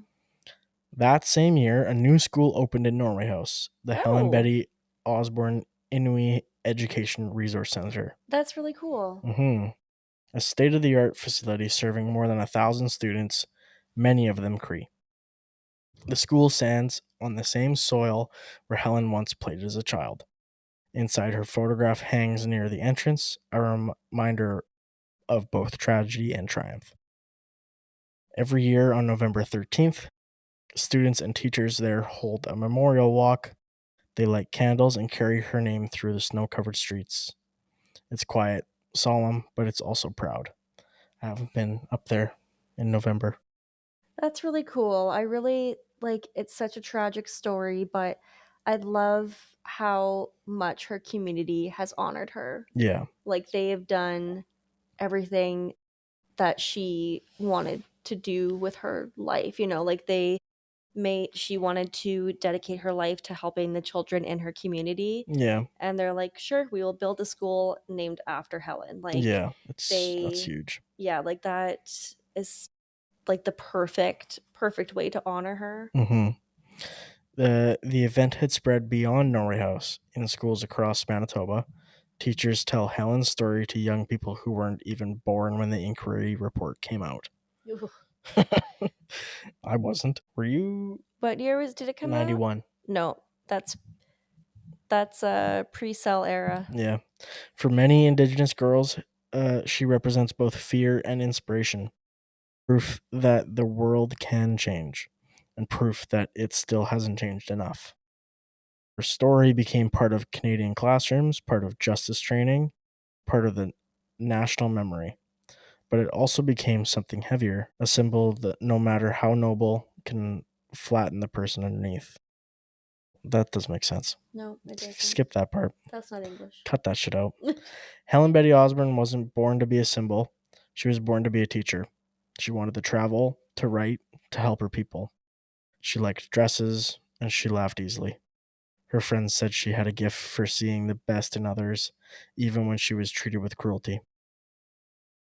That same year, a new school opened in Norway House, the Helen Oh, Betty Osborne Inuit Education Resource Center. that's really cool. A state of the art facility serving more than 1,000 students, many of them Cree. The school stands on the same soil where Helen once played as a child. Inside, her photograph hangs near the entrance, a reminder of both tragedy and triumph. Every year on November 13th, students and teachers there hold a memorial walk. They light candles and carry her name through the snow covered streets. It's quiet, solemn, but it's also proud. I haven't been up there in November. That's really cool. I really like it's such a tragic story, but I love how much her community has honored her. Yeah, Like they have done everything that she wanted to do with her life, like she wanted to dedicate her life to helping the children in her community, yeah, and they're like, "Sure, we will build a school named after Helen." Like yeah. That's they huge. yeah, like that is like the perfect way to honor her. hmm The event had spread beyond Norway House in schools across Manitoba. Teachers tell Helen's story to young people who weren't even born when the inquiry report came out. Ooh. I wasn't. Were you? What year did it come out? 91. No, that's That's a pre-cell era. Yeah. For many Indigenous girls, she represents both fear and inspiration, proof that the world can change, and proof that it still hasn't changed enough. Her story became part of Canadian classrooms, part of justice training, part of the national memory. But it also became something heavier, a symbol that no matter how noble can flatten the person underneath. That does make sense. No, it doesn't. Skip that part. That's not English. Cut that shit out. Helen Betty Osborne wasn't born to be a symbol. She was born to be a teacher. She wanted to travel, to write, to help her people. She liked dresses, and she laughed easily. Her friends said she had a gift for seeing the best in others, even when she was treated with cruelty.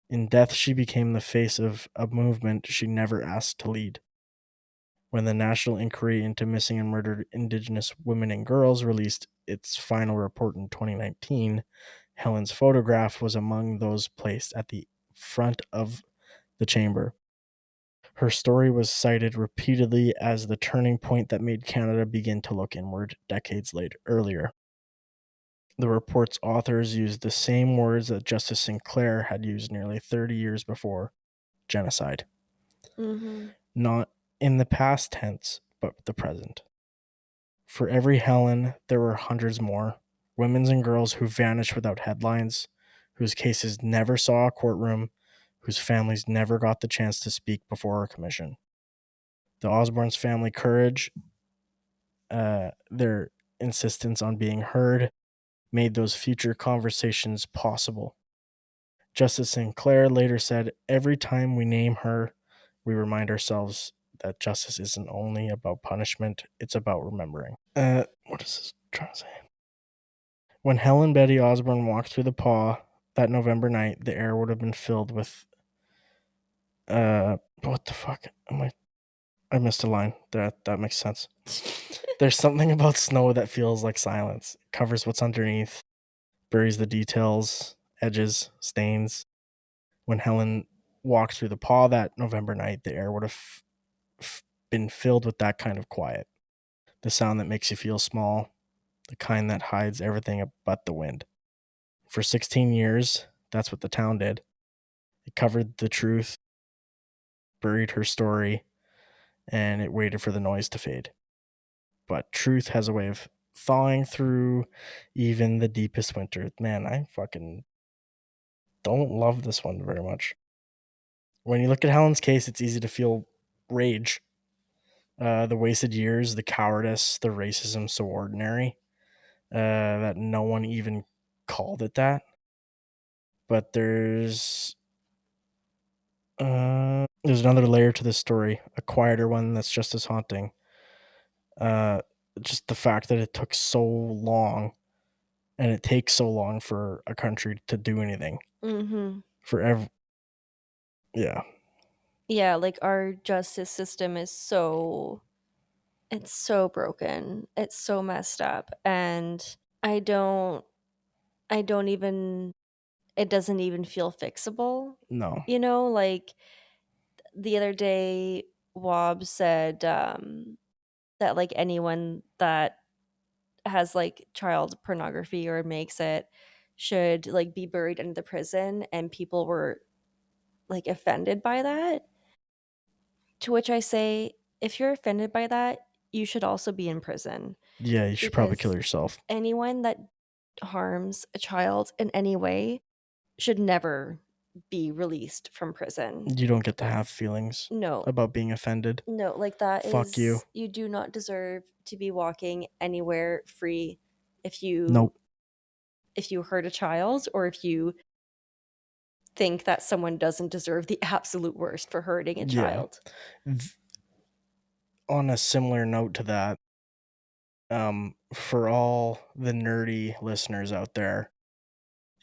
In death, she became the face of a movement she never asked to lead. When the National Inquiry into Missing and Murdered Indigenous Women and Girls released its final report in 2019, Helen's photograph was among those placed at the front of the chamber. Her story was cited repeatedly as the turning point that made Canada begin to look inward decades earlier. The report's authors used the same words that Justice Sinclair had used nearly 30 years before: genocide. Mm-hmm. Not in the past tense, but the present. For every Helen, there were hundreds more, women and girls who vanished without headlines, whose cases never saw a courtroom, whose families never got the chance to speak before a commission. The Osborne's family courage, their insistence on being heard, made those future conversations possible. Justice Sinclair later said, "Every time we name her, we remind ourselves that justice isn't only about punishment, it's about remembering." What is this trying to say? When Helen Betty Osborne walked through the paw that November night, the air would have been filled with, what the fuck? I missed a line. That makes sense. There's something about snow that feels like silence. It covers what's underneath, buries the details, edges, stains. When Helen walked through the paw that November night, the air would have been filled with that kind of quiet. The sound that makes you feel small, the kind that hides everything but the wind. For 16 years, that's what the town did. It covered the truth, buried her story, and it waited for the noise to fade. But truth has a way of thawing through even the deepest winter. Man, I fucking don't love this one very much. When you look at Helen's case, it's easy to feel rage. The wasted years, the cowardice, the racism so ordinary that no one even called it that. But there's another layer to this story, a quieter one that's just as haunting. Uh, just the fact that it took so long, and it takes so long for a country to do anything. Mm-hmm. Yeah, Yeah, like our justice system is it's so broken. It's so messed up. And I don't I don't even it doesn't even feel fixable. no, You know, like the other day Wob said that like anyone that has like child pornography or makes it should like be buried under the prison, and people were like offended by that. To which I say, if you're offended by that, you should also be in prison, yeah, you should probably kill because yourself. anyone that harms a child in any way should never be released from prison. You don't get to have feelings No, about being offended. no, like that Fuck you. is, you do not deserve to be walking anywhere free if you Nope. hurt a child, or if you think that someone doesn't deserve the absolute worst for hurting a Yeah. child. On a similar note to that, for all the nerdy listeners out there,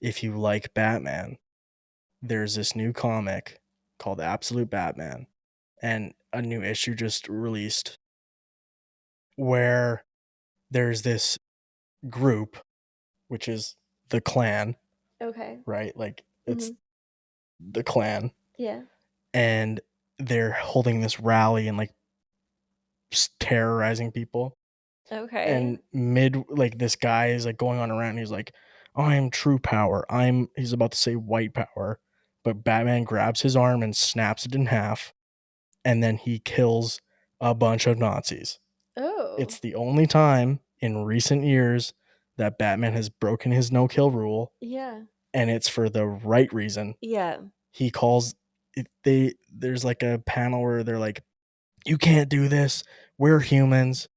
if you like Batman, there's this new comic called Absolute Batman, and a new issue just released where there's this group, which is the Klan, Okay. right? Like it's Mhm. the Klan, Yeah. and they're holding this rally and like terrorizing people. Okay. And like this guy is like going on around. He's like, I am true power. He's about to say white power, but Batman grabs his arm and snaps it in half, and then he kills a bunch of Nazis. Oh. It's the only time in recent years that Batman has broken his no kill rule, Yeah. and it's for the right reason. Yeah. He calls there's like a panel where they're like, you can't do this. We're humans.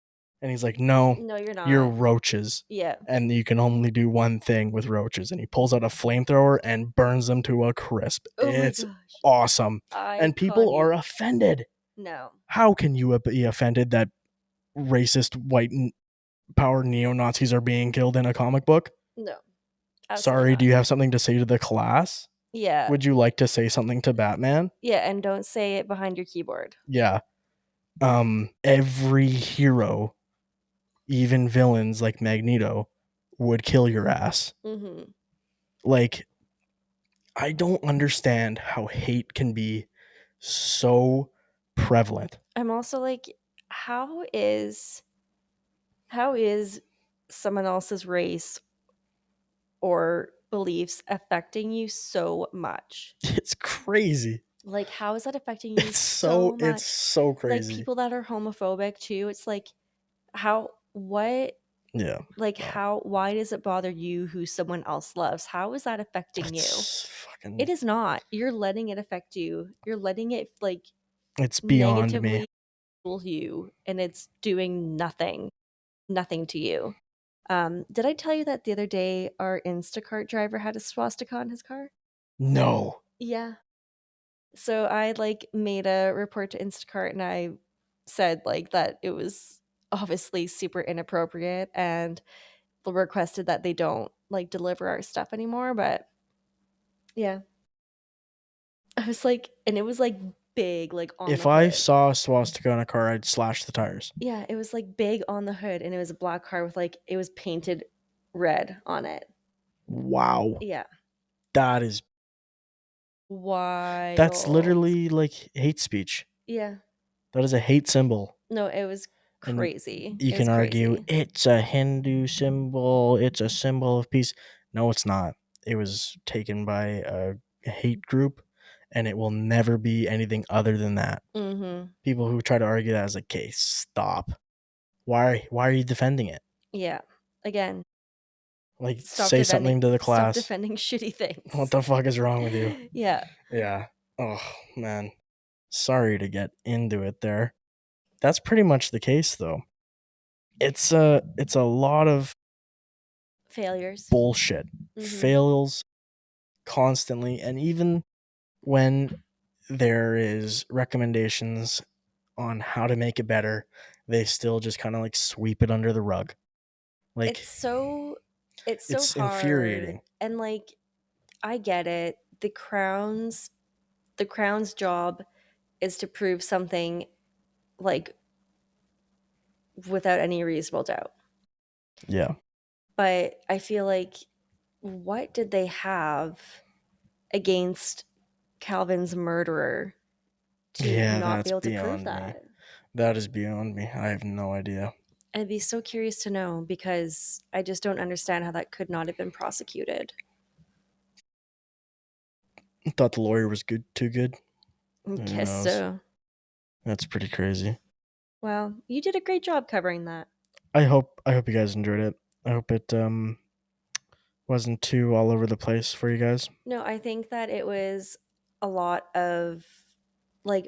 And he's like, no, No, you're you're not. roaches. Yeah. And you can only do one thing with roaches. And he pulls out a flamethrower and burns them to a crisp. Oh my It's gosh. awesome. And people Iconic. are offended. No. How can you be offended that racist white power neo Nazis are being killed in a comic book? No. Absolutely Sorry, do not. you have something to say to the class? Yeah. Would you like to say something to Batman? Yeah, and don't say it behind your keyboard. Yeah. Every hero, even villains like Magneto, would kill your ass. Mhm. Like, I don't understand how hate can be so prevalent. I'm also like, how is how is someone else's race or beliefs affecting you so much? It's crazy. Like, how is that affecting you It's so it's much? so Like, crazy. people that are homophobic too, it's like, how, what, Yeah. like, No. how, why does it bother you who someone else loves? How is that affecting you? It's It fucking is not. You're letting it affect you. You're letting it, like, it's beyond me. negatively fuel you, and it's doing nothing to you. Did I tell you that the other day our Instacart driver had a swastika on his car? No. Yeah. So I like made a report to Instacart and I said like that it was obviously super inappropriate and requested that they don't like deliver our stuff anymore. But yeah, I was like, and it was like big, like on the If I hood. saw a swastika on a car, I'd slash the tires. Yeah, it was like big on the hood and it was a black car with like, it was painted red on it. Wow. Yeah. That is that's Wild. literally like hate speech. Yeah. That is a hate symbol. No, it was And crazy. you It was can argue crazy. it's a Hindu symbol, it's a symbol of peace. No, it's not. It was taken by a hate group, and it will never be anything other than that. Mhm. People who try to argue that as like, okay, stop. Why are you defending it? Yeah. Again, Like, say something to the stop class. defending shitty What things. the fuck is wrong with you? Yeah. Yeah. Oh man. Sorry to get into it there. That's pretty much the case though. It's a lot of Failures. bullshit. Mhm. Fails constantly, and even when there is recommendations on how to make it better, they still just kind of like sweep it under the rug. It's Like, so it's so it's hard infuriating. and like I get it. The crown's job is to prove something like without any reasonable doubt. Yeah. But I feel like what did they have against Calvin's murderer to Yeah, not be that's able to prove beyond me. that? That is beyond me. I have no idea. I'd be so curious to know because I just don't understand how that could not have been prosecuted. I thought the lawyer was good too good. I Who guess knows? so. That's pretty crazy. Well, you did a great job covering that. I hope you guys enjoyed it. I hope it wasn't too all over the place for you guys. No, I think that it was a lot of like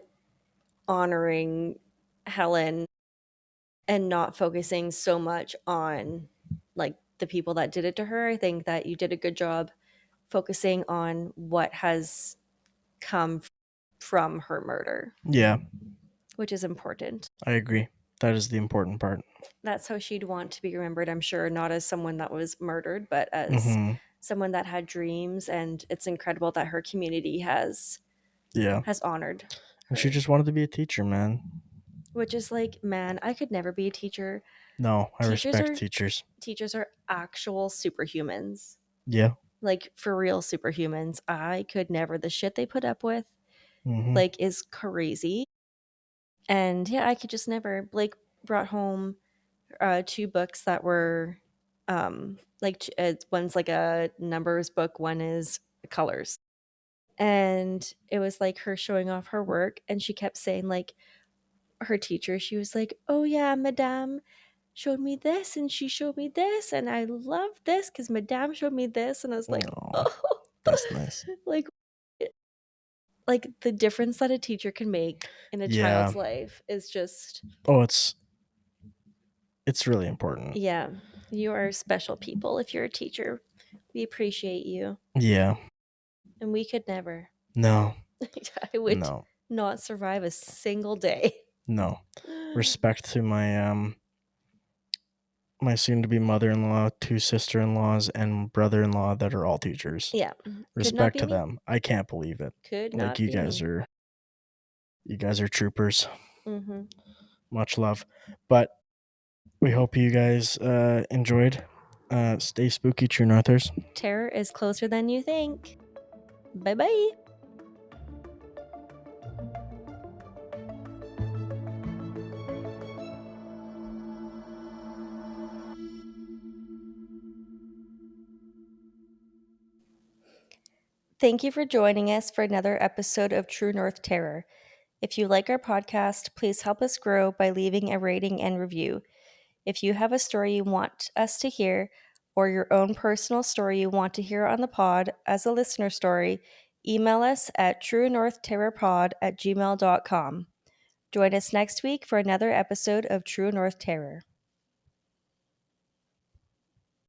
honoring Helen and not focusing so much on like the people that did it to her. I think that you did a good job focusing on what has come from her murder, Yeah, which is important. I agree. That is the important part. That's how she'd want to be remembered, I'm sure, not as someone that was murdered, but as Mhm. someone that had dreams. And it's incredible that her community has Yeah. honored And she her. just wanted to be a teacher, man. Which is like, man, I could never be a teacher. No, I Teachers respect are teachers. teachers are actual superhumans. Yeah. Like for real superhumans. I could never. The shit they put up with Mhm. like is crazy. And yeah, I could just never. Blake brought home two books that were one's like a numbers book, one is colors. And it was like her showing off her work, and she kept saying like her teacher, she was like, "Oh yeah, Madame showed me this and she showed me this and I love this because Madame showed me this." And I was like, Oh, oh, that's nice. like like the difference that a teacher can make in a Yeah. child's life is just, Oh, it's really important. yeah, you are special people. If you're a teacher, we appreciate you, Yeah. and we could never. No. I would No. not survive a single day. No. Respect to my soon-to-be mother-in-law, 2 sister-in-laws, and brother-in-law that are all teachers. Yeah, could not Respect be to me. them. I can't believe it. Could Like, not be me. you guys are troopers. Hmm. Much love. But we hope you guys, enjoyed. Stay spooky, True Northers. Terror is closer than you think. Bye bye. Thank you for joining us for another episode of True North Terror. If you like our podcast, please help us grow by leaving a rating and review. If you have a story you want us to hear, or your own personal story you want to hear on the pod as a listener story, email us at truenorthterrorpod@gmail.com. Join us next week for another episode of True North Terror.